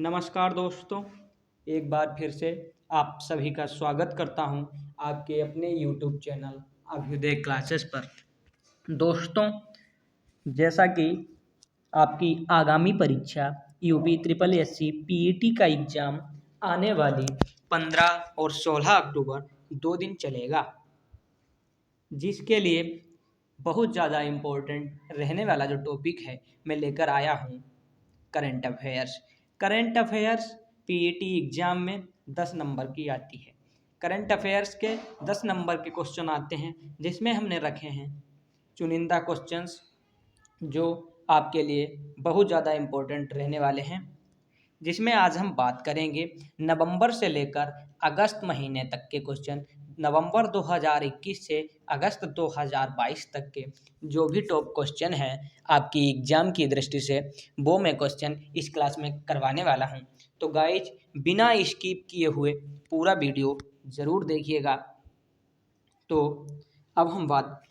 नमस्कार दोस्तों, एक बार फिर से आप सभी का स्वागत करता हूं आपके अपने YouTube चैनल अभ्युदय क्लासेस पर। दोस्तों, जैसा कि आपकी आगामी परीक्षा यूपी ट्रिपल एससी पीईटी का एग्ज़ाम आने वाली 15 और 16 अक्टूबर 2 दिन चलेगा, जिसके लिए बहुत ज़्यादा इम्पोर्टेंट रहने वाला जो टॉपिक है मैं लेकर आया हूँ current affairs. Current affairs PET exam में 10 नंबर की आती है। करंट अफेयर्स के 10 नंबर के क्वेश्चन आते हैं, जिसमें हमने रखे हैं चुनिंदा क्वेश्चंस जो आपके लिए बहुत ज़्यादा इम्पोर्टेंट रहने वाले हैं, जिसमें आज हम बात करेंगे नवंबर से लेकर अगस्त महीने तक के क्वेश्चन। नवंबर 2021 से अगस्त 2022 तक के जो भी टॉप क्वेश्चन हैं आपकी एग्ज़ाम की दृष्टि से, वो मैं क्वेश्चन इस क्लास में करवाने वाला हूं। तो गाइज, बिना स्किप किए हुए पूरा वीडियो ज़रूर देखिएगा। तो अब हम बात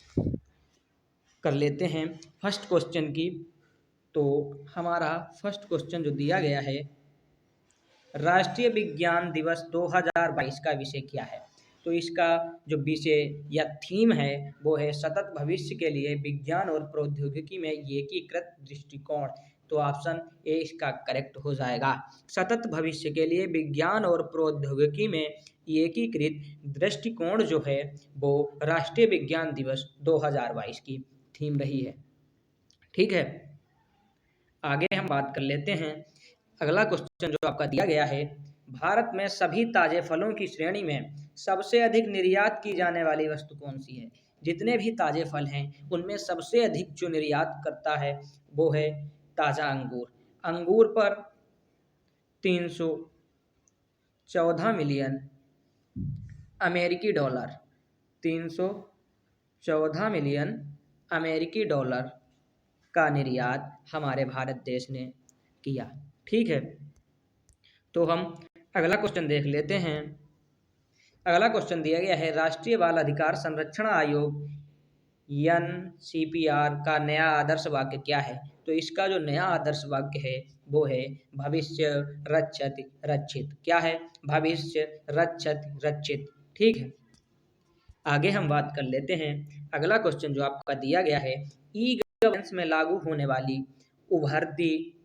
कर लेते हैं फर्स्ट क्वेश्चन की। तो हमारा फर्स्ट क्वेश्चन जो दिया गया है, राष्ट्रीय विज्ञान दिवस 2022 का विषय क्या है? तो इसका जो विषय या थीम है वो है सतत भविष्य के लिए विज्ञान और प्रौद्योगिकी में एकीकृत दृष्टिकोण। तो ऑप्शन ए इसका करेक्ट हो जाएगा। सतत भविष्य के लिए विज्ञान और प्रौद्योगिकी में एकीकृत दृष्टिकोण जो है वो राष्ट्रीय विज्ञान दिवस 2022 की थीम रही है। ठीक है, आगे हम बात कर लेते हैं। अगला क्वेश्चन जो आपका दिया गया है, भारत में सभी ताजे फलों की श्रेणी में सबसे अधिक निर्यात की जाने वाली वस्तु कौन सी है? जितने भी ताजे फल हैं उनमें सबसे अधिक जो निर्यात करता है वो है ताज़ा अंगूर। अंगूर पर 314 मिलियन अमेरिकी डॉलर 314 मिलियन अमेरिकी डॉलर का निर्यात हमारे भारत देश ने किया। ठीक है, तो हम अगला क्वेश्चन देख लेते हैं। अगला क्वेश्चन दिया गया है, राष्ट्रीय बाल अधिकार संरक्षण आयोग एनसीपीआर का नया आदर्श वाक्य क्या है? तो इसका जो नया आदर्श वाक्य है वो है भविष्य रक्षत रक्षित। क्या है? भविष्य रक्षत रक्षित। ठीक है, आगे हम बात कर लेते हैं। अगला क्वेश्चन जो आपका दिया गया है, ई गवर्नेंस में लागू होने वाली उभरती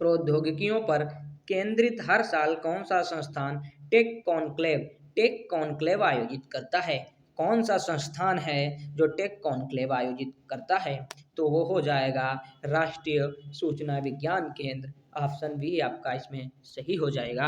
प्रौद्योगिकियों पर केंद्रित हर साल कौन सा संस्थान टेक कॉन्क्लेव आयोजित करता है? कौन सा संस्थान है जो टेक कॉन्क्लेव आयोजित करता है? तो वो हो जाएगा राष्ट्रीय सूचना विज्ञान केंद्र। ऑप्शन बी आपका इसमें सही हो जाएगा।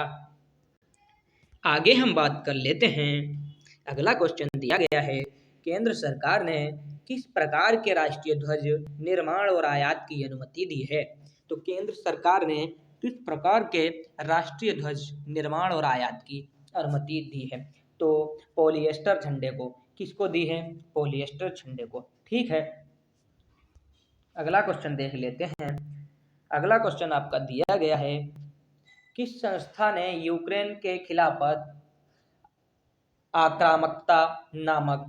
आगे हम बात कर लेते हैं। अगला क्वेश्चन दिया गया है, केंद्र सरकार ने किस प्रकार के राष्ट्रीय ध्वज निर्माण और आयात की अनुमति दी है? तो केंद्र सरकार ने किस प्रकार के राष्ट्रीय ध्वज निर्माण और आयात की अनुमति दी है? तो पॉलिएस्टर झंडे को। किसको दी है? पॉलिएस्टर झंडे को। ठीक है, अगला क्वेश्चन देख लेते हैं। अगला क्वेश्चन आपका दिया गया है, किस संस्था ने यूक्रेन के खिलाफ आक्रामकता नामक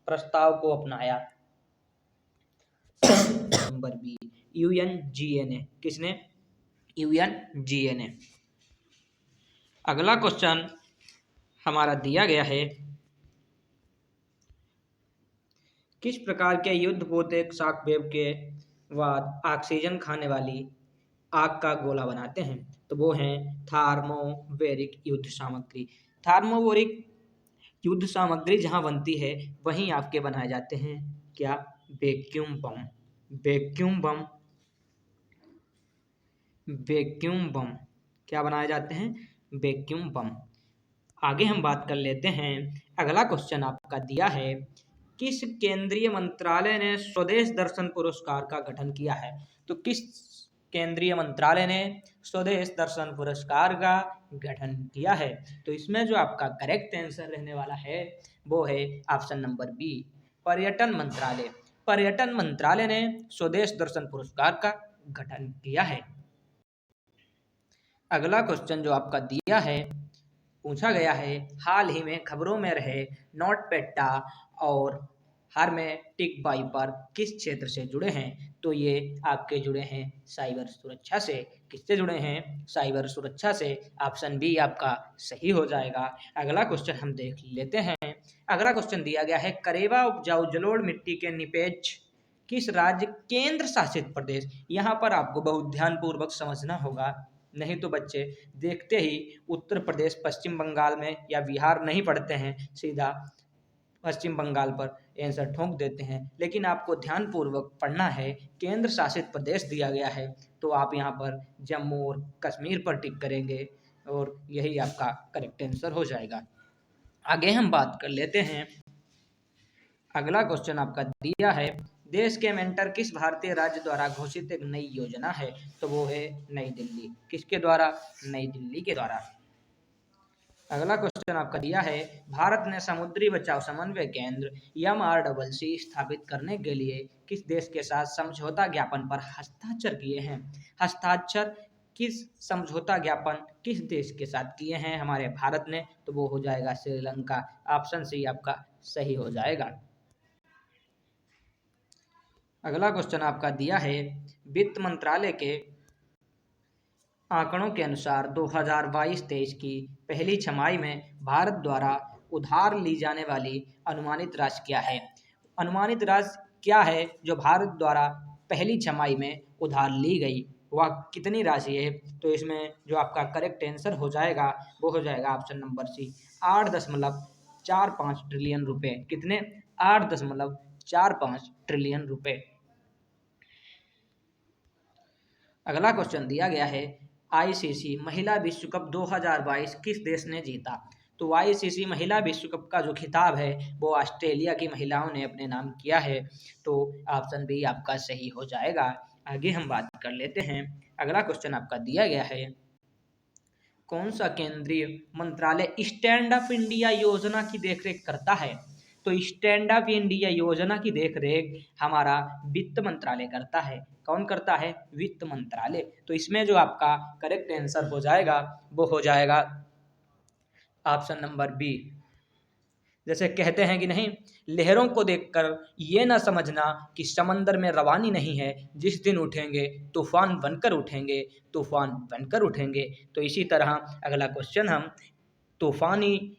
प्रस्ताव को अपनाया? Number B UNGA. किसने? यूएनजीए। अगला क्वेश्चन हमारा दिया गया है, किस प्रकार के युद्धपोते शॉकवेव के बाद ऑक्सीजन खाने वाली आग का गोला बनाते हैं? तो वो हैं थार्मोवेरिक युद्ध सामग्री। थार्मोवेरिक युद्ध सामग्री जहाँ बनती है वहीं आपके बनाए जाते हैं क्या? वैक्यूम बम। वैक्यूम बम, वैक्यूम बम क्या बनाए जाते हैं? वैक्यूम बम। आगे हम बात कर लेते हैं। अगला क्वेश्चन आपका दिया है, किस केंद्रीय मंत्रालय ने स्वदेश दर्शन पुरस्कार का गठन किया है? तो किस केंद्रीय मंत्रालय ने स्वदेश दर्शन पुरस्कार का गठन किया है? तो इसमें जो आपका करेक्ट आंसर रहने वाला है वो है ऑप्शन नंबर बी, पर्यटन मंत्रालय। पर्यटन मंत्रालय ने स्वदेश दर्शन पुरस्कार का गठन किया है। अगला क्वेश्चन जो आपका दिया है, पूछा गया है, हाल ही में खबरों में रहे नोटपेटा और हार्मेटिक वाइपर किस क्षेत्र से जुड़े हैं? तो ये आपके जुड़े हैं साइबर सुरक्षा से। किससे जुड़े हैं? साइबर सुरक्षा से। ऑप्शन बी आपका सही हो जाएगा। अगला क्वेश्चन हम देख लेते हैं। अगला क्वेश्चन दिया गया है, करेवा उपजाऊ जलोढ़ मिट्टी के निपेक्ष किस राज्य केंद्र शासित प्रदेश। यहाँ पर आपको बहुत ध्यानपूर्वक समझना होगा, नहीं तो बच्चे देखते ही उत्तर प्रदेश, पश्चिम बंगाल में या बिहार नहीं पढ़ते हैं, सीधा पश्चिम बंगाल पर आंसर ठोक देते हैं। लेकिन आपको ध्यानपूर्वक पढ़ना है। केंद्र शासित प्रदेश दिया गया है तो आप यहाँ पर जम्मू और कश्मीर पर टिक करेंगे और यही आपका करेक्ट आंसर हो जाएगा। आगे हम बात कर लेते हैं। अगला क्वेश्चन आपका दिया है, देश के मेंटर किस भारतीय राज्य द्वारा घोषित एक नई योजना है? तो वो है नई दिल्ली। किसके द्वारा? नई दिल्ली के द्वारा। अगला क्वेश्चन आपका दिया है, भारत ने समुद्री बचाव समन्वय केंद्र MRCC स्थापित करने के लिए किस देश के साथ समझौता ज्ञापन पर हस्ताक्षर किए हैं? हस्ताक्षर किस समझौता ज्ञापन किस देश के साथ किए हैं हमारे भारत ने? तो वो हो जाएगा श्रीलंका। ऑप्शन सी आपका सही हो जाएगा। अगला क्वेश्चन आपका दिया है, वित्त मंत्रालय के आंकड़ों के अनुसार 2022-23 की पहली छमाही में भारत द्वारा उधार ली जाने वाली अनुमानित राशि क्या है? अनुमानित राशि क्या है जो भारत द्वारा पहली छमाही में उधार ली गई, वह कितनी राशि है? तो इसमें जो आपका करेक्ट आंसर हो जाएगा वो हो जाएगा ऑप्शन नंबर सी, 8.45 ट्रिलियन रुपए। कितने? 8.45 ट्रिलियन रुपए। अगला क्वेश्चन दिया गया है, ICC महिला विश्व कप 2022 किस देश ने जीता? तो ICC महिला विश्व कप का जो खिताब है वो ऑस्ट्रेलिया की महिलाओं ने अपने नाम किया है। तो ऑप्शन बी आपका सही हो जाएगा। आगे हम बात कर लेते हैं। अगला क्वेश्चन आपका दिया गया है, कौन सा केंद्रीय मंत्रालय स्टैंड अप इंडिया योजना की देखरेख करता है? तो स्टैंड अप इंडिया योजना की देखरेख हमारा वित्त मंत्रालय करता है। कौन करता है? वित्त मंत्रालय। तो इसमें जो आपका करेक्ट आंसर हो जाएगा वो हो जाएगा ऑप्शन नंबर बी। जैसे कहते हैं कि नहीं, लहरों को देखकर ये ना समझना कि समंदर में रवानी नहीं है, जिस दिन उठेंगे तूफान बनकर उठेंगे, तूफान बनकर उठेंगे। तो इसी तरह अगला क्वेश्चन हम तूफानी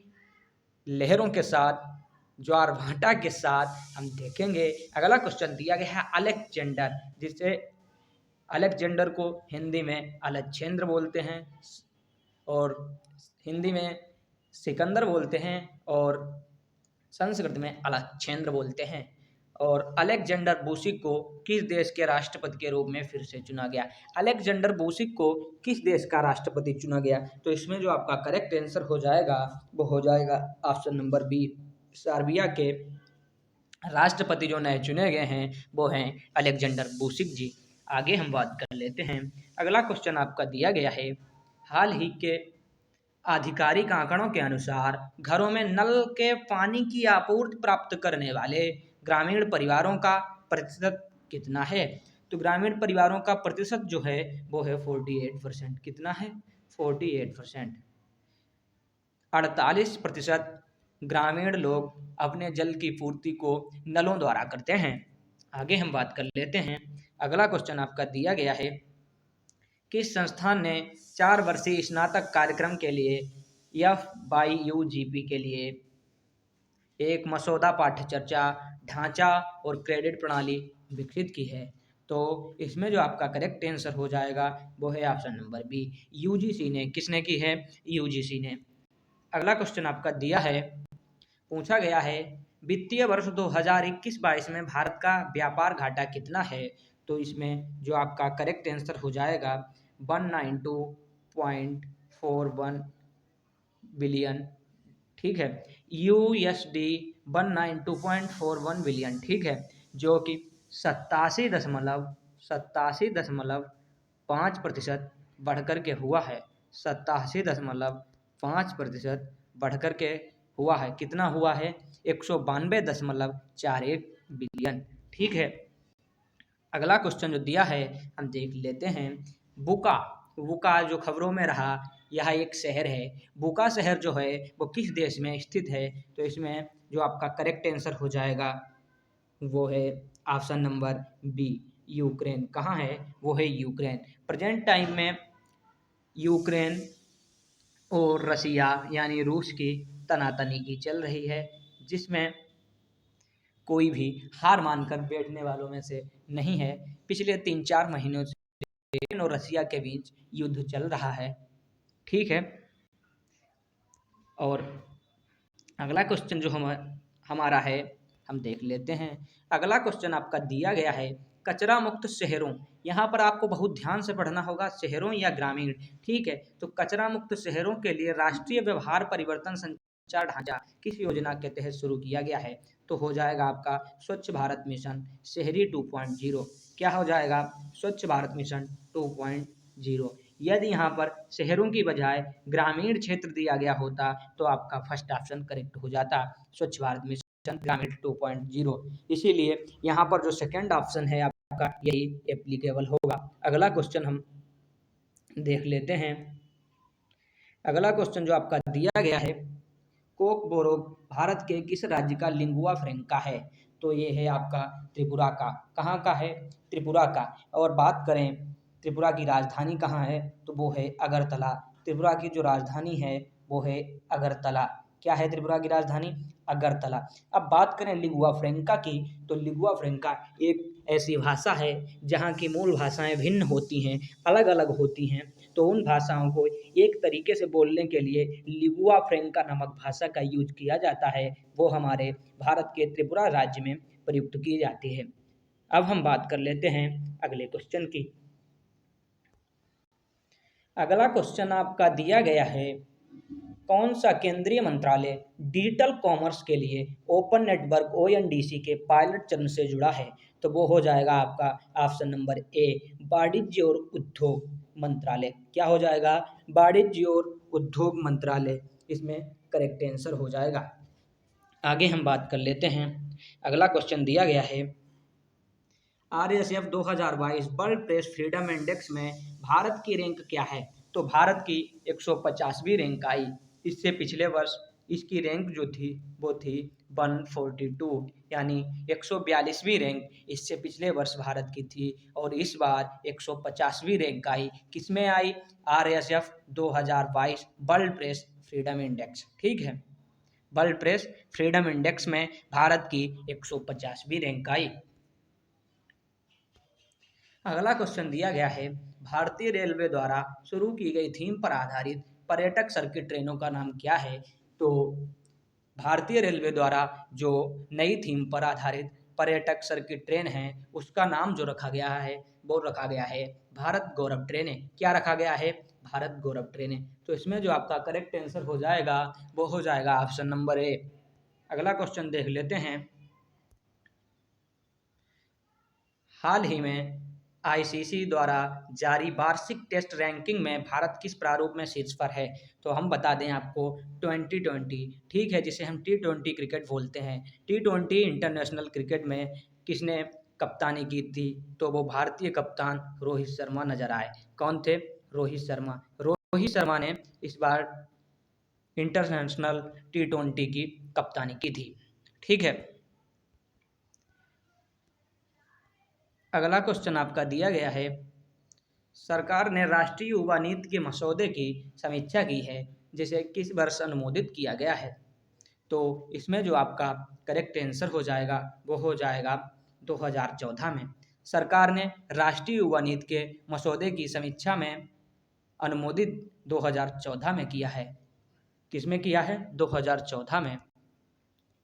लहरों के साथ, ज्वार भाटा के साथ हम देखेंगे। अगला क्वेश्चन दिया गया है, अलेक्जेंडर, जिसे अलेक्जेंडर को हिंदी में अलक्षेंद्र बोलते हैं और हिंदी में सिकंदर बोलते हैं और संस्कृत में अलक्षेंद्र बोलते हैं। और अलेक्जेंडर वुशिक को किस देश के राष्ट्रपति के रूप में फिर से चुना गया? अलेक्जेंडर वुशिक को किस देश का राष्ट्रपति चुना गया? तो इसमें जो आपका करेक्ट आंसर हो जाएगा वो हो जाएगा ऑप्शन नंबर बी, सर्बिया के राष्ट्रपति जो नए चुने गए हैं वो हैं अलेक्जेंडर वुशिक जी। आगे हम बात कर लेते हैं। अगला क्वेश्चन आपका दिया गया है, हाल ही के आधिकारिक आंकड़ों के अनुसार घरों में नल के पानी की आपूर्ति प्राप्त करने वाले ग्रामीण परिवारों का प्रतिशत कितना है? तो ग्रामीण परिवारों का प्रतिशत जो है वो है 48%। कितना है? 48%। 48% ग्रामीण लोग अपने जल की पूर्ति को नलों द्वारा करते हैं। आगे हम बात कर लेते हैं। अगला क्वेश्चन आपका दिया गया है, किस संस्थान ने 4 वर्षीय स्नातक कार्यक्रम के लिए FYUGP के लिए एक मसौदा पाठ्यचर्या ढांचा और क्रेडिट प्रणाली विकसित की है? तो इसमें जो आपका करेक्ट आंसर हो जाएगा वो है ऑप्शन नंबर बी, UGC ने। किसने की है? UGC ने। अगला क्वेश्चन आपका दिया है, पूछा गया है, वित्तीय वर्ष 2021-22 में भारत का व्यापार घाटा कितना है? तो इसमें जो आपका करेक्ट आंसर हो जाएगा 192.41 बिलियन। ठीक है, USD 192.41 बिलियन। ठीक है, जो कि 87.5% बढ़कर के हुआ है। 87.5% बढ़कर के हुआ है। कितना हुआ है? 192.41 बिलियन। ठीक है, अगला क्वेश्चन जो दिया है हम देख लेते हैं। बुका, बुका जो खबरों में रहा, यह एक शहर है। बुका शहर जो है वो किस देश में स्थित है? तो इसमें जो आपका करेक्ट आंसर हो जाएगा वो है ऑप्शन नंबर बी यूक्रेन। कहाँ है? वो है यूक्रेन। प्रेजेंट टाइम में यूक्रेन और रसिया यानी रूस की तनातनी की चल रही है, जिसमें कोई भी हार मानकर बैठने वालों में से नहीं है। पिछले 3-4 महीनों से यूक्रेन और रसिया के बीच युद्ध चल रहा है। ठीक है। और अगला क्वेश्चन जो हमारा है, हम देख लेते हैं। अगला क्वेश्चन आपका दिया गया है, कचरा मुक्त शहरों। यहाँ पर आपको बहुत ध्यान से पढ़ना होगा, शहरों या ग्रामीण। ठीक है, तो कचरा मुक्त शहरों के लिए राष्ट्रीय व्यवहार परिवर्तन संचार ढांचा किस योजना के तहत शुरू किया गया है? तो हो जाएगा आपका स्वच्छ भारत मिशन शहरी 2.0। क्या हो जाएगा? स्वच्छ भारत मिशन 2.0। यदि यहाँ पर शहरों की बजाय ग्रामीण क्षेत्र दिया गया होता तो आपका फर्स्ट ऑप्शन करेक्ट हो जाता, स्वच्छ भारत मिशन ग्रामीण 2.0। इसीलिए यहाँ पर जो सेकंड ऑप्शन है आपका यही एप्लीकेबल होगा। अगला क्वेश्चन हम देख लेते हैं। अगला क्वेश्चन जो आपका दिया गया है, कोकबोरोक भारत के किस राज्य का लिंगुआ फ्रैंका है? तो ये है आपका त्रिपुरा का। कहाँ का है? त्रिपुरा का। और बात करें त्रिपुरा की राजधानी कहाँ है, तो वो है अगरतला। त्रिपुरा की जो राजधानी है वो है अगरतला। क्या है त्रिपुरा की राजधानी? अगरतला। अब बात करें लिंगुआ फ्रैंका की, तो लिंगुआ फ्रैंका एक ऐसी भाषा है जहाँ की मूल भाषाएं भिन्न होती हैं, अलग अलग होती हैं। तो उन भाषाओं को एक तरीके से बोलने के लिए लिंगुआ फ्रैंका नामक भाषा का यूज किया जाता है। वो हमारे भारत के त्रिपुरा राज्य में प्रयुक्त की जाती है। अब हम बात कर लेते हैं अगले क्वेश्चन की। अगला क्वेश्चन आपका दिया गया है, कौन सा केंद्रीय मंत्रालय डिजिटल कॉमर्स के लिए ओपन नेटवर्क ओएनडीसी के पायलट चरण से जुड़ा है? तो वो हो जाएगा आपका ऑप्शन नंबर ए वाणिज्य और उद्योग मंत्रालय। क्या हो जाएगा? वाणिज्य और उद्योग मंत्रालय इसमें करेक्ट आंसर हो जाएगा। आगे हम बात कर लेते हैं। अगला क्वेश्चन दिया गया है, RSF 2022 world press freedom index में भारत की रैंक क्या है? तो भारत की 150वीं रैंक आई। इससे पिछले वर्ष इसकी रैंक जो थी वो थी 142, यानी 142वीं रैंक इससे पिछले वर्ष भारत की थी। और इस बार 150वीं रैंक आई। किसमें आई? RSF 2022 world press freedom index. ठीक है, वर्ल्ड प्रेस फ्रीडम इंडेक्स में भारत की 150वीं रैंक आई। अगला क्वेश्चन दिया गया है, भारतीय रेलवे द्वारा शुरू की गई थीम पर आधारित पर्यटक सर्किट ट्रेनों का नाम क्या है? तो भारतीय रेलवे द्वारा जो नई थीम पर आधारित पर्यटक सर्किट ट्रेन है उसका नाम जो रखा गया है वो रखा गया है भारत गौरव ट्रेनें। क्या रखा गया है? भारत गौरव ट्रेनें। तो इसमें जो आपका करेक्ट आंसर हो जाएगा वो हो जाएगा ऑप्शन नंबर ए। अगला क्वेश्चन देख लेते हैं। हाल ही में आईसीसी द्वारा जारी वार्षिक टेस्ट रैंकिंग में भारत किस प्रारूप में शीर्ष पर है? तो हम बता दें आपको 2020, ठीक है, जिसे हम T20 क्रिकेट बोलते हैं। T20 इंटरनेशनल क्रिकेट में किसने कप्तानी की थी? तो वो भारतीय कप्तान रोहित शर्मा नजर आए। कौन थे? रोहित शर्मा। रोहित शर्मा ने इस बार इंटरनेशनल T20 की कप्तानी की थी। ठीक है, अगला क्वेश्चन आपका दिया गया है, सरकार ने राष्ट्रीय युवा नीति के मसौदे की समीक्षा की है जिसे किस वर्ष अनुमोदित किया गया है? तो इसमें जो आपका करेक्ट आंसर हो जाएगा वो हो जाएगा 2014 में। सरकार ने राष्ट्रीय युवा नीति के मसौदे की समीक्षा में अनुमोदित 2014 में किया है। किसमें किया है? 2014 में।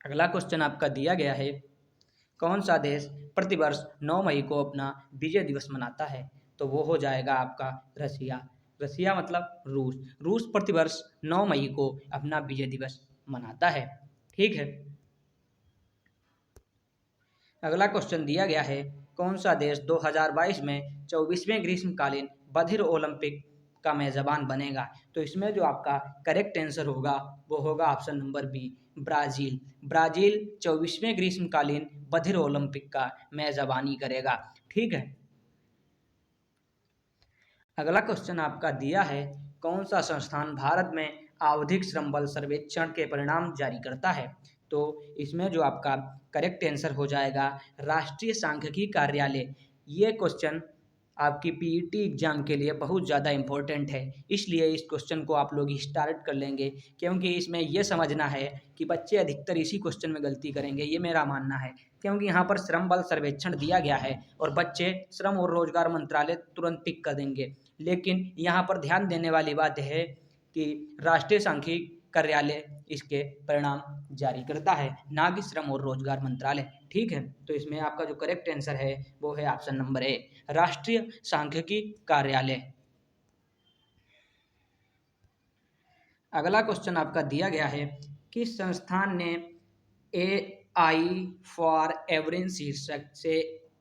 अगला क्वेश्चन आपका दिया गया है, कौन सा देश प्रतिवर्ष 9 मई को अपना विजय दिवस मनाता है? तो वो हो जाएगा आपका रसिया। रसिया मतलब रूस। रूस प्रतिवर्ष 9 मई को अपना विजय दिवस मनाता है। ठीक है, अगला क्वेश्चन दिया गया है, कौन सा देश 2022 में 24वें ग्रीष्मकालीन बधिर ओलंपिक का मेजबान बनेगा? तो इसमें जो आपका करेक्ट आंसर होगा वो होगा option number B Brazil. Brazil 24वें ग्रीष्मकालीन बधिर ओलंपिक का मेजबानी करेगा। ठीक है, अगला क्वेश्चन आपका दिया है, कौन सा संस्थान भारत में आवधिक श्रम बल सर्वेक्षण के परिणाम जारी करता है? तो इसमें जो आपका करेक्ट आंसर हो जाएगा राष्ट्रीय सांख्यिकी कार्यालय। ये क्वेश्चन आपकी पीईटी एग्जाम के लिए बहुत ज़्यादा इम्पोर्टेंट है, इसलिए इस क्वेश्चन को आप लोग स्टार्ट कर लेंगे, क्योंकि इसमें यह समझना है कि बच्चे अधिकतर इसी क्वेश्चन में गलती करेंगे, ये मेरा मानना है। क्योंकि यहाँ पर श्रम बल सर्वेक्षण दिया गया है और बच्चे श्रम और रोजगार मंत्रालय तुरंत टिक कर देंगे, लेकिन यहाँ पर ध्यान देने वाली बात है कि राष्ट्रीय सांख्यिकी कार्यालय इसके परिणाम जारी करता है, ना कि श्रम और रोजगार मंत्रालय। ठीक है, तो इसमें आपका जो करेक्ट आंसर है वो है ऑप्शन नंबर ए, राष्ट्रीय सांख्यिकी कार्यालय। अगला क्वेश्चन आपका दिया गया है, किस संस्थान ने AI फॉर एवरेज शीर्षक से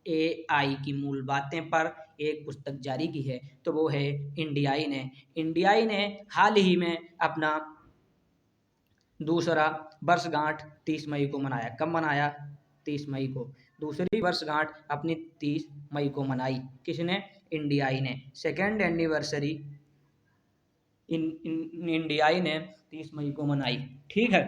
AI की मूल बातें पर एक पुस्तक जारी की है? तो वो है इंडियाई ने। इंडियाई ने हाल ही में अपना दूसरा वर्षगांठ 30 मई को मनाया। कब मनाया? 30 मई को। दूसरी वर्षगांठ अपनी 30 मई को मनाई। किसने? इंडियाई ने। सेकेंड एनिवर्सरी इंडियाई ने 30 मई को मनाई। ठीक है,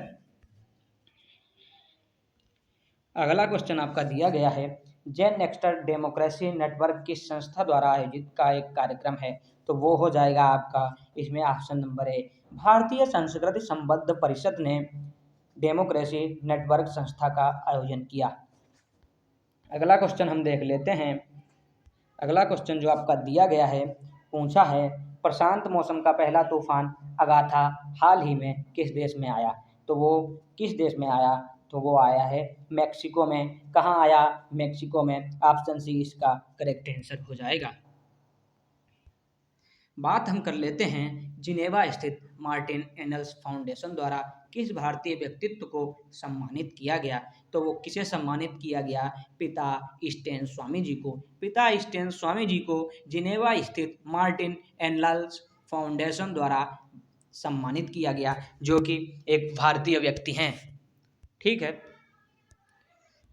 अगला क्वेश्चन आपका दिया गया है, जेन नेक्स्टर डेमोक्रेसी नेटवर्क किस संस्था द्वारा आयोजित का एक कार्यक्रम है? तो वो हो जाएगा आपका इसमें ऑप्शन नंबर ए, भारतीय संस्कृति संबद्ध परिषद ने डेमोक्रेसी नेटवर्क संस्था का आयोजन किया। अगला क्वेश्चन हम देख लेते हैं। अगला क्वेश्चन जो आपका दिया गया है, पूछा है प्रशांत मौसम का पहला तूफान अगाथा हाल ही में किस देश में आया? तो वो किस देश में आया? तो वो आया है मैक्सिको में। कहाँ आया? मैक्सिको में। ऑप्शन सी इसका करेक्ट आंसर हो जाएगा। बात हम कर लेते हैं जिनेवा स्थित मार्टिन एनल्स फाउंडेशन द्वारा किस भारतीय व्यक्तित्व को सम्मानित किया गया? तो वो किसे सम्मानित किया गया? पिता स्टैन स्वामी जी को। पिता स्टैन स्वामी जी को जिनेवा स्थित मार्टिन एनल्स फाउंडेशन द्वारा सम्मानित किया गया, जो कि एक भारतीय व्यक्ति हैं। ठीक है,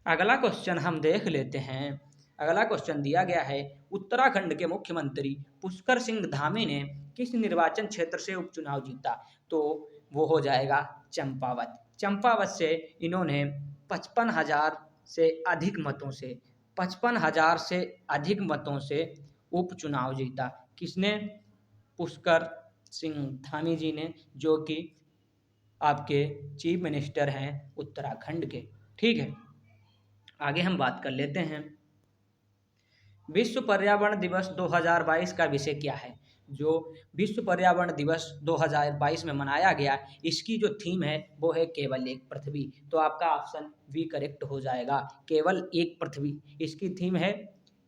अगला क्वेश्चन हम देख लेते हैं। अगला क्वेश्चन दिया गया है, उत्तराखंड के मुख्यमंत्री पुष्कर सिंह धामी ने किस निर्वाचन क्षेत्र से उपचुनाव जीता? तो वो हो जाएगा चंपावत। चंपावत से इन्होंने 55,000 से अधिक मतों से 55,000 से अधिक मतों से उपचुनाव जीता। किसने? पुष्कर सिंह धामी जी ने, जो कि आपके चीफ मिनिस्टर हैं उत्तराखंड के। ठीक है, आगे हम बात कर लेते हैं। विश्व पर्यावरण दिवस 2022 का विषय क्या है? जो विश्व पर्यावरण दिवस 2022 में मनाया गया, इसकी जो थीम है वो है केवल एक पृथ्वी। तो आपका ऑप्शन बी करेक्ट हो जाएगा, केवल एक पृथ्वी। इसकी थीम है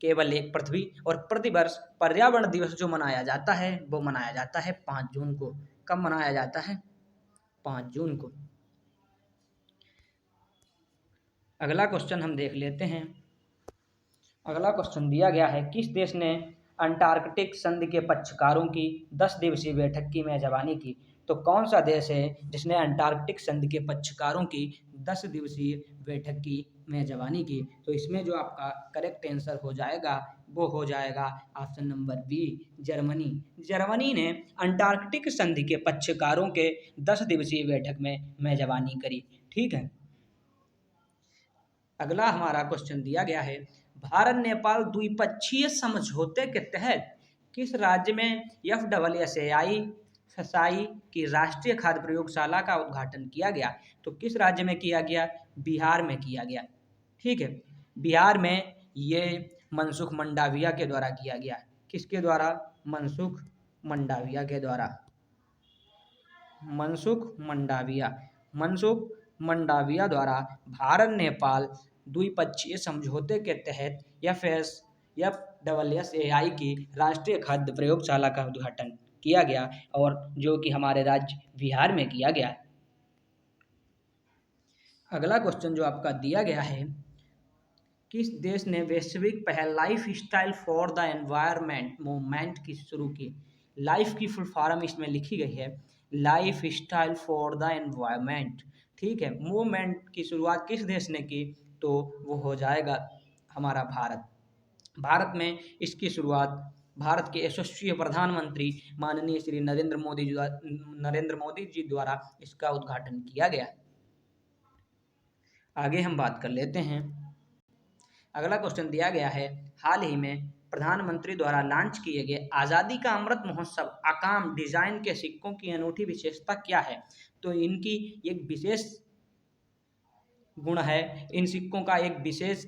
केवल एक पृथ्वी। और प्रतिवर्ष पर्यावरण दिवस जो मनाया जाता है वो मनाया जाता है 5 जून को। कब मनाया जाता है? 5 जून को। अगला क्वेश्चन हम देख लेते हैं। अगला क्वेश्चन दिया गया है, किस देश ने अंटार्कटिक संधि के पक्षकारों की 10 दिवसीय बैठक की मेजबानी की? तो कौन सा देश है जिसने अंटार्कटिक संधि के पक्षकारों की 10 दिवसीय बैठक की मेजबानी की? तो इसमें जो आपका करेक्ट आंसर हो जाएगा वो हो जाएगा option number B, Germany. Germany ने अंटार्कटिक संधि के पक्षकारों के 10 दिवसीय बैठक में मेजबानी करी। ठीक है, अगला हमारा क्वेश्चन दिया गया है, भारत नेपाल द्विपक्षीय समझौते के तहत किस राज्य में FSSAI की राष्ट्रीय खाद्य प्रयोगशाला का उद्घाटन किया गया? तो किस राज्य में किया गया? बिहार में किया गया। ठीक है, बिहार में ये मनसुख मंडाविया के द्वारा किया गया। किसके द्वारा? मनसुख मंडाविया के द्वारा। मनसुख मंडाविया द्वारा भारत नेपाल द्विपक्षीय समझौते के तहत FSSAI की राष्ट्रीय खाद्य प्रयोगशाला का उद्घाटन किया गया, और जो कि हमारे राज्य बिहार में किया गया। अगला क्वेश्चन जो आपका दिया गया है, किस देश ने वैश्विक पहल life style for the environment movement की शुरू की? लाइफ की फुल फॉर्म इसमें लिखी गई है, life style for the environment. ठीक है, मूवमेंट की शुरुआत किस देश ने की? तो वो हो जाएगा हमारा भारत। भारत में इसकी शुरुआत भारत के यशस्वी प्रधानमंत्री माननीय श्री नरेंद्र मोदी जी द्वारा इसका उद्घाटन किया गया। आगे हम बात कर लेते हैं। अगला क्वेश्चन दिया गया है, हाल ही में प्रधानमंत्री द्वारा लॉन्च किए गए आज़ादी का अमृत महोत्सव आकाम डिजाइन के सिक्कों की अनूठी विशेषता क्या है? तो इनकी एक विशेष गुण है, इन सिक्कों का एक विशेष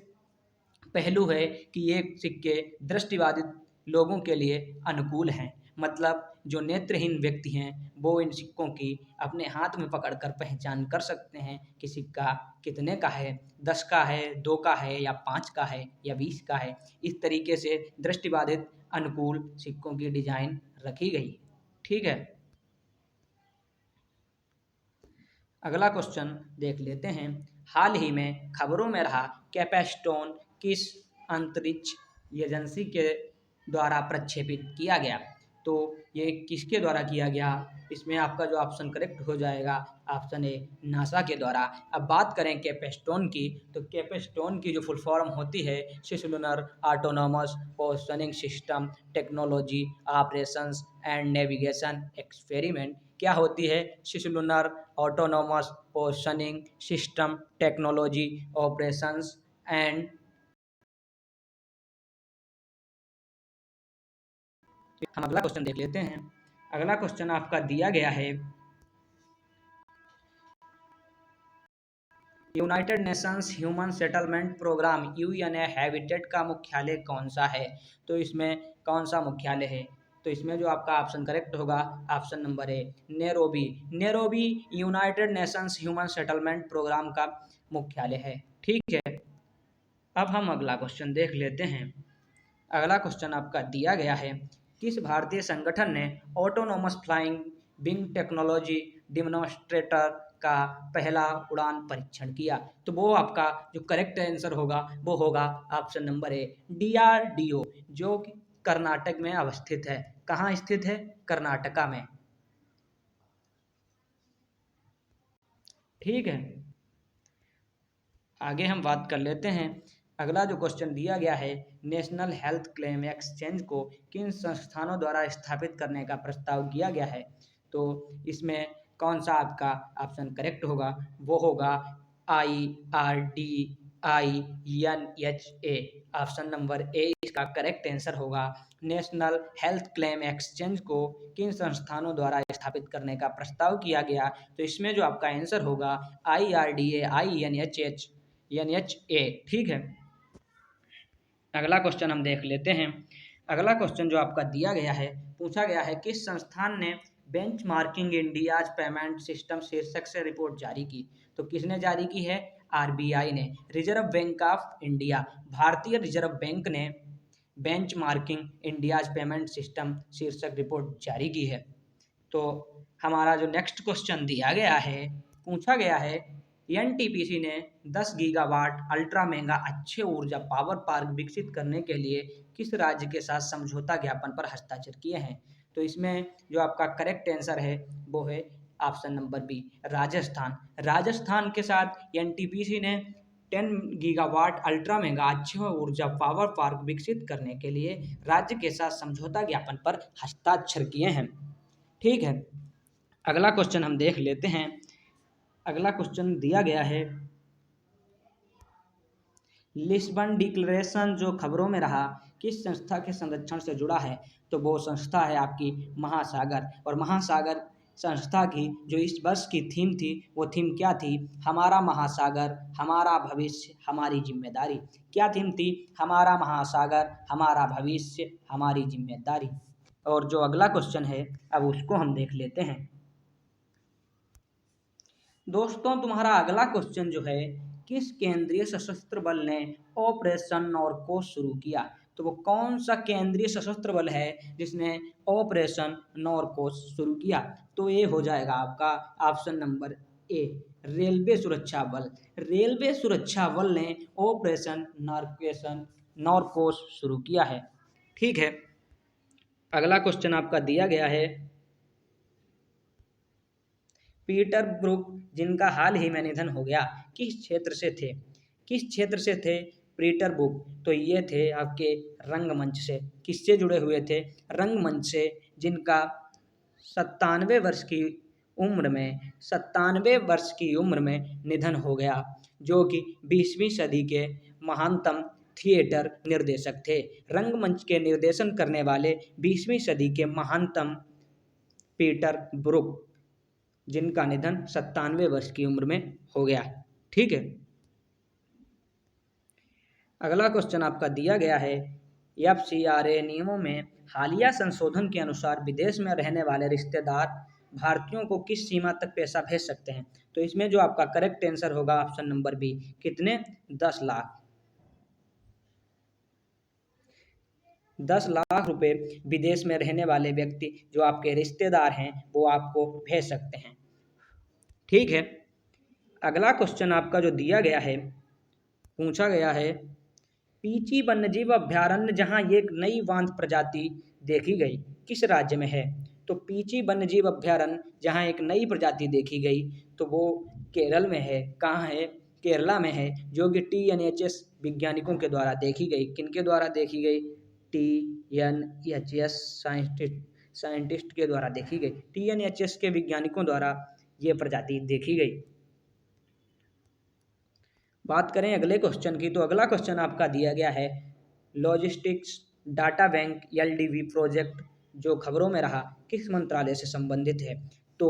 पहलू है कि ये सिक्के दृष्टिबाधित लोगों के लिए अनुकूल हैं। मतलब जो नेत्रहीन व्यक्ति हैं वो इन सिक्कों की अपने हाथ में पकड़कर पहचान कर सकते हैं कि सिक्का कितने का है, 10 का है, 2 का है या 5 का है या 20 का है। इस तरीके से दृष्टिबाधित अनुकूल सिक्कों की डिजाइन रखी गई। ठीक है, अगला क्वेश्चन देख लेते हैं। हाल ही में खबरों में रहा कैपस्टोन किस अंतरिक्ष एजेंसी के द्वारा प्रक्षेपित किया गया? तो ये किसके द्वारा किया गया? इसमें आपका जो ऑप्शन करेक्ट हो जाएगा, ऑप्शन ए नासा के द्वारा। अब बात करें कैपस्टोन की, तो कैपस्टोन की जो फुल फॉर्म होती है cislunar autonomous positioning system technology operations and navigation experiment. क्या होती है? Cislunar autonomous positioning system technology operations and. हम अगला क्वेश्चन देख लेते हैं। अगला क्वेश्चन आपका दिया गया है, United Nations human settlement programme UNA habitat का मुख्यालय कौन सा है? तो इसमें कौन सा मुख्यालय है? तो इसमें जो आपका ऑप्शन करेक्ट होगा, option number A Nairobi. Nairobi United Nations human settlement programme का मुख्यालय है। ठीक है, अब हम अगला क्वेश्चन देख लेते हैं। अगला क्वेश्चन आपका दिया गया है, किस भारतीय संगठन ने autonomous flying wing technology demonstrator का पहला उड़ान परीक्षण किया? तो वो आपका जो करेक्ट आंसर होगा वो होगा ऑप्शन नंबर ए DRDO, जो कि कर्नाटक में अवस्थित है। कहाँ स्थित है? कर्नाटका में। ठीक है, आगे हम बात कर लेते हैं। अगला जो क्वेश्चन दिया गया है, नेशनल हेल्थ क्लेम एक्सचेंज को किन संस्थानों द्वारा स्थापित करने का प्रस्ताव किया गया है? तो इसमें कौन सा आपका ऑप्शन करेक्ट होगा? वो होगा IRDINHA। ऑप्शन नंबर ए इसका करेक्ट आंसर होगा। नेशनल हेल्थ क्लेम एक्सचेंज को किन संस्थानों द्वारा स्थापित करने का प्रस्ताव किया गया? तो इसमें जो आपका आंसर होगा IRDAINHA। ठीक है, अगला क्वेश्चन हम देख लेते हैं। अगला क्वेश्चन जो आपका दिया गया है, पूछा गया है किस संस्थान ने बेंचमार्किंग इंडियाज पेमेंट सिस्टम शीर्षक से रिपोर्ट जारी की? तो किसने जारी की है? RBI ने, रिजर्व बैंक ऑफ इंडिया, भारतीय रिजर्व बैंक ने बेंचमार्किंग इंडियाज पेमेंट सिस्टम शीर्षक रिपोर्ट जारी की है। तो हमारा जो नेक्स्ट क्वेश्चन दिया गया है, पूछा गया है NTPC ने 10 गीगावाट अल्ट्रा महंगा अक्षय ऊर्जा पावर पार्क विकसित करने के लिए किस राज्य के साथ समझौता ज्ञापन पर हस्ताक्षर किए हैं? तो इसमें जो आपका करेक्ट आंसर है वो है option number B Rajasthan. Rajasthan के साथ NTPC ने 10 गीगावाट अल्ट्रा महंगा अक्षय ऊर्जा पावर पार्क विकसित करने के लिए राज्य के साथ समझौता ज्ञापन पर हस्ताक्षर किए हैं। ठीक है, अगला क्वेश्चन हम देख लेते हैं। अगला क्वेश्चन दिया गया है, लिस्बन डिक्लेरेशन जो खबरों में रहा किस संस्था के संरक्षण से जुड़ा है? तो वो संस्था है आपकी महासागर। और महासागर संस्था की जो इस वर्ष की थीम थी वो थीम क्या थी? हमारा महासागर हमारा भविष्य हमारी जिम्मेदारी। क्या थीम थी? हमारा महासागर हमारा भविष्य हमारी जिम्मेदारी। और जो अगला क्वेश्चन है अब उसको हम देख लेते हैं। दोस्तों तुम्हारा अगला क्वेश्चन जो है, किस केंद्रीय सशस्त्र बल ने ऑपरेशन नॉरकोस शुरू किया? तो वो कौन सा केंद्रीय सशस्त्र बल है जिसने ऑपरेशन नॉरकोस शुरू किया? तो ये हो जाएगा आपका ऑप्शन नंबर ए रेलवे सुरक्षा बल। रेलवे सुरक्षा बल ने ऑपरेशन नॉरकोस शुरू किया है। ठीक है, अगला क्वेश्चन आपका दिया गया है, पीटर ब्रूक जिनका हाल ही में निधन हो गया किस क्षेत्र से थे? किस क्षेत्र से थे पीटर ब्रूक? तो ये थे आपके रंगमंच से। किससे जुड़े हुए थे? रंगमंच से, जिनका 97 वर्ष की उम्र में 97 वर्ष की उम्र में निधन हो गया, जो कि 20वीं सदी के महानतम थिएटर निर्देशक थे। रंगमंच के निर्देशन करने वाले 20वीं सदी के महानतम पीटर ब्रूक, जिनका निधन 97 वर्ष की उम्र में हो गया। ठीक है, अगला क्वेश्चन आपका दिया गया है, एफसीआरए नियमों में हालिया संशोधन के अनुसार विदेश में रहने वाले रिश्तेदार भारतीयों को किस सीमा तक पैसा भेज सकते हैं? तो इसमें जो आपका करेक्ट आंसर होगा ऑप्शन नंबर बी, कितने? 10 लाख। 10 लाख रुपए विदेश में रहने वाले व्यक्ति जो आपके रिश्तेदार हैं वो आपको भेज सकते हैं। ठीक है, अगला क्वेश्चन आपका जो दिया गया है, पूछा गया है, पीची वन्यजीव अभयारण्य जहां एक नई बांध प्रजाति देखी गई किस राज्य में है? तो पीची वन्यजीव अभयारण्य जहां एक नई प्रजाति देखी गई तो वो केरल में है। कहाँ है? केरला में है, जो कि TNHS वैज्ञानिकों के द्वारा देखी गई। किनके द्वारा देखी गई? TNHS साइंटिस्ट के द्वारा देखी गई। TNHS के वैज्ञानिकों द्वारा ये प्रजाति देखी गई। बात करें अगले क्वेश्चन की, तो अगला क्वेश्चन आपका दिया गया है, logistics data bank LDB project जो खबरों में रहा किस मंत्रालय से संबंधित है? तो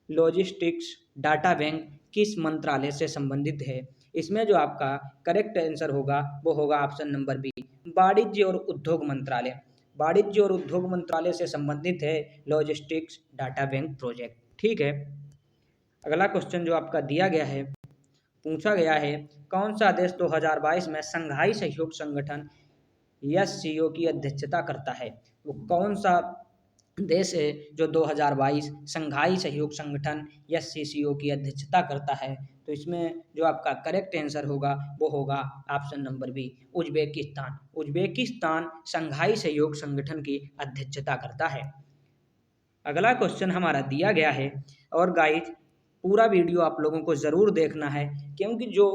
लॉजिस्टिक्स डाटा बैंक किस मंत्रालय से संबंधित है? इसमें जो आपका करेक्ट आंसर होगा वो होगा ऑप्शन नंबर बी, वाणिज्य और उद्योग मंत्रालय। वाणिज्य और उद्योग मंत्रालय से संबंधित है लॉजिस्टिक्स डाटा बैंक प्रोजेक्ट। ठीक है, अगला क्वेश्चन जो आपका दिया गया है, पूछा गया है, कौन सा देश 2022 में संघाई सहयोग संगठन SCO की अध्यक्षता करता है? वो कौन सा देश है जो 2022 संघाई सहयोग संगठन SCO की अध्यक्षता करता है? तो इसमें जो आपका करेक्ट आंसर होगा वो होगा option number B, Uzbekistan. Uzbekistan संघाई सहयोग संगठन की अध्यक्षता करता है। अगला क्वेश्चन हमारा दिया गया है, और गाइज पूरा वीडियो आप लोगों को ज़रूर देखना है, क्योंकि जो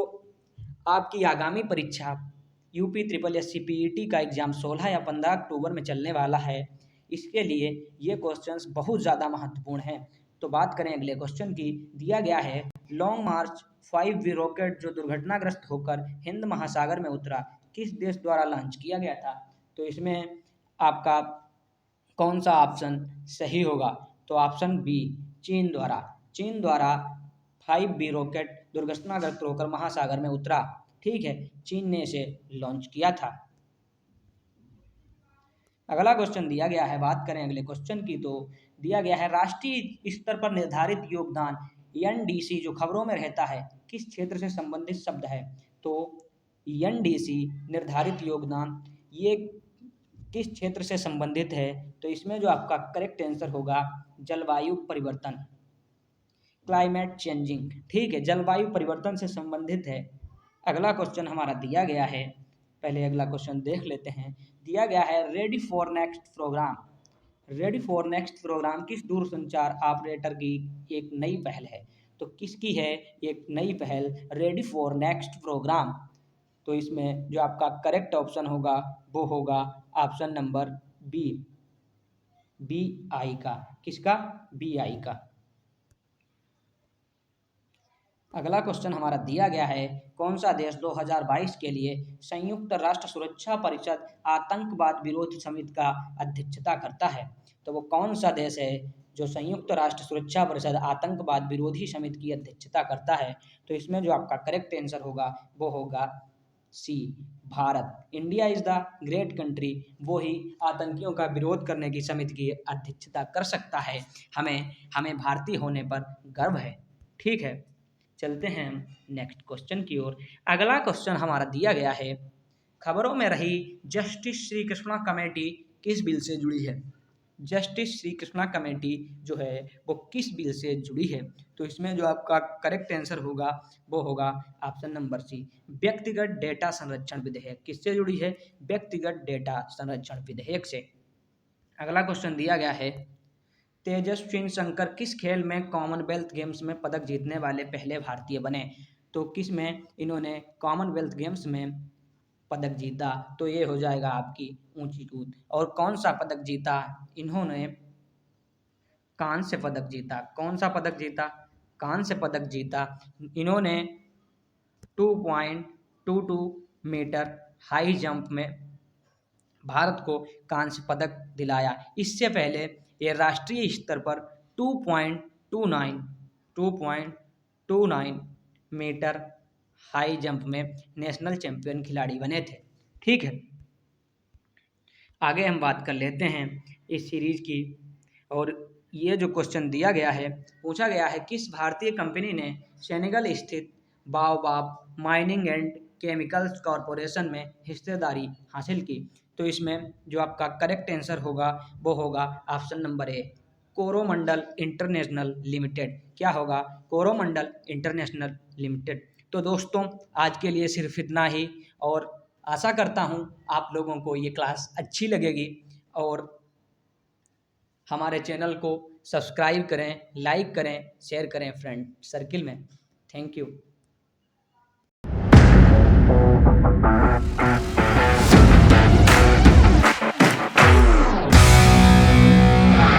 आपकी आगामी परीक्षा UP SSC PET का एग्ज़ाम 16 या 15 अक्टूबर में चलने वाला है, इसके लिए ये क्वेश्चंस बहुत ज़्यादा महत्वपूर्ण हैं। तो बात करें अगले क्वेश्चन की, दिया गया है, लॉन्ग मार्च 5B रॉकेट जो दुर्घटनाग्रस्त होकर हिंद महासागर में उतरा किस देश द्वारा लॉन्च किया गया था? तो इसमें आपका कौन सा ऑप्शन सही होगा? तो ऑप्शन बी, चीन द्वारा। चीन द्वारा 5B रॉकेट दुर्घटनाग्रस्त होकर महासागर में उतरा। ठीक है, चीन ने इसे लॉन्च किया था। अगला क्वेश्चन दिया गया है, बात करें अगले क्वेश्चन की, तो दिया गया है, राष्ट्रीय स्तर पर निर्धारित योगदान NDC जो खबरों में रहता है किस क्षेत्र से संबंधित शब्द है? तो NDC निर्धारित योगदान ये किस क्षेत्र से संबंधित है? तो इसमें जो आपका करेक्ट आंसर होगा जलवायु परिवर्तन, क्लाइमेट चेंजिंग। ठीक है, जलवायु परिवर्तन से संबंधित है। अगला क्वेश्चन हमारा दिया गया है, पहले अगला क्वेश्चन देख लेते हैं। दिया गया है, ready for next programme. Ready for next programme किस दूरसंचार ऑपरेटर की एक नई पहल है? तो किसकी है एक नई पहल रेडी फॉर नेक्स्ट प्रोग्राम? तो इसमें जो आपका करेक्ट ऑप्शन होगा वो होगा ऑप्शन नंबर बी, BI का। किसका? BI का। अगला क्वेश्चन हमारा दिया गया है, कौन सा देश 2022 के लिए संयुक्त राष्ट्र सुरक्षा परिषद आतंकवाद विरोधी समिति का अध्यक्षता करता है? तो वो कौन सा देश है जो संयुक्त राष्ट्र सुरक्षा परिषद आतंकवाद विरोधी समिति की अध्यक्षता करता है? तो इसमें जो आपका करेक्ट आंसर होगा वो होगा C, Bharat. India is the great country, वो ही आतंकियों का विरोध करने की समिति की अध्यक्षता कर सकता है। हमें भारतीय होने पर गर्व है। ठीक है, चलते हैं नेक्स्ट क्वेश्चन की ओर। अगला क्वेश्चन हमारा दिया गया है, खबरों में रही जस्टिस श्री कृष्णा कमेटी किस बिल से जुड़ी है? जस्टिस श्री कृष्णा कमेटी जो है वो किस बिल से जुड़ी है? तो इसमें जो आपका करेक्ट आंसर होगा वो होगा ऑप्शन नंबर सी, व्यक्तिगत डेटा संरक्षण विधेयक। किससे जुड़ी है? व्यक्तिगत डेटा संरक्षण विधेयक से। अगला क्वेश्चन दिया गया है, तेजस्विन शंकर किस खेल में कॉमनवेल्थ गेम्स में पदक जीतने वाले पहले भारतीय बने? तो किस में इन्होंने कॉमनवेल्थ गेम्स में पदक जीता? तो ये हो जाएगा आपकी ऊंची कूद। और कौन सा पदक जीता इन्होंने? कांस्य पदक जीता। कौन सा पदक जीता? कांस्य पदक जीता। इन्होंने 2.22 मीटर हाई जंप में भारत को कांस्य पदक दिलाया। इससे पहले ये राष्ट्रीय स्तर पर 2.29 मीटर हाई जंप में नेशनल चैंपियन खिलाड़ी बने थे। ठीक है, आगे हम बात कर लेते हैं इस सीरीज की। और ये जो क्वेश्चन दिया गया है, पूछा गया है किस भारतीय कंपनी ने सेनेगल स्थित baobab mining and chemicals corporation में हिस्सेदारी हासिल की। तो इसमें जो आपका करेक्ट आंसर होगा वो होगा ऑप्शन नंबर ए, कोरोमंडल इंटरनेशनल लिमिटेड। क्या होगा? Coromandel international limited. तो दोस्तों आज के लिए सिर्फ इतना ही, और आशा करता हूँ आप लोगों को ये क्लास अच्छी लगेगी, और हमारे चैनल को सब्सक्राइब करें, लाइक करें, शेयर करें फ्रेंड सर्किल में। Thank you.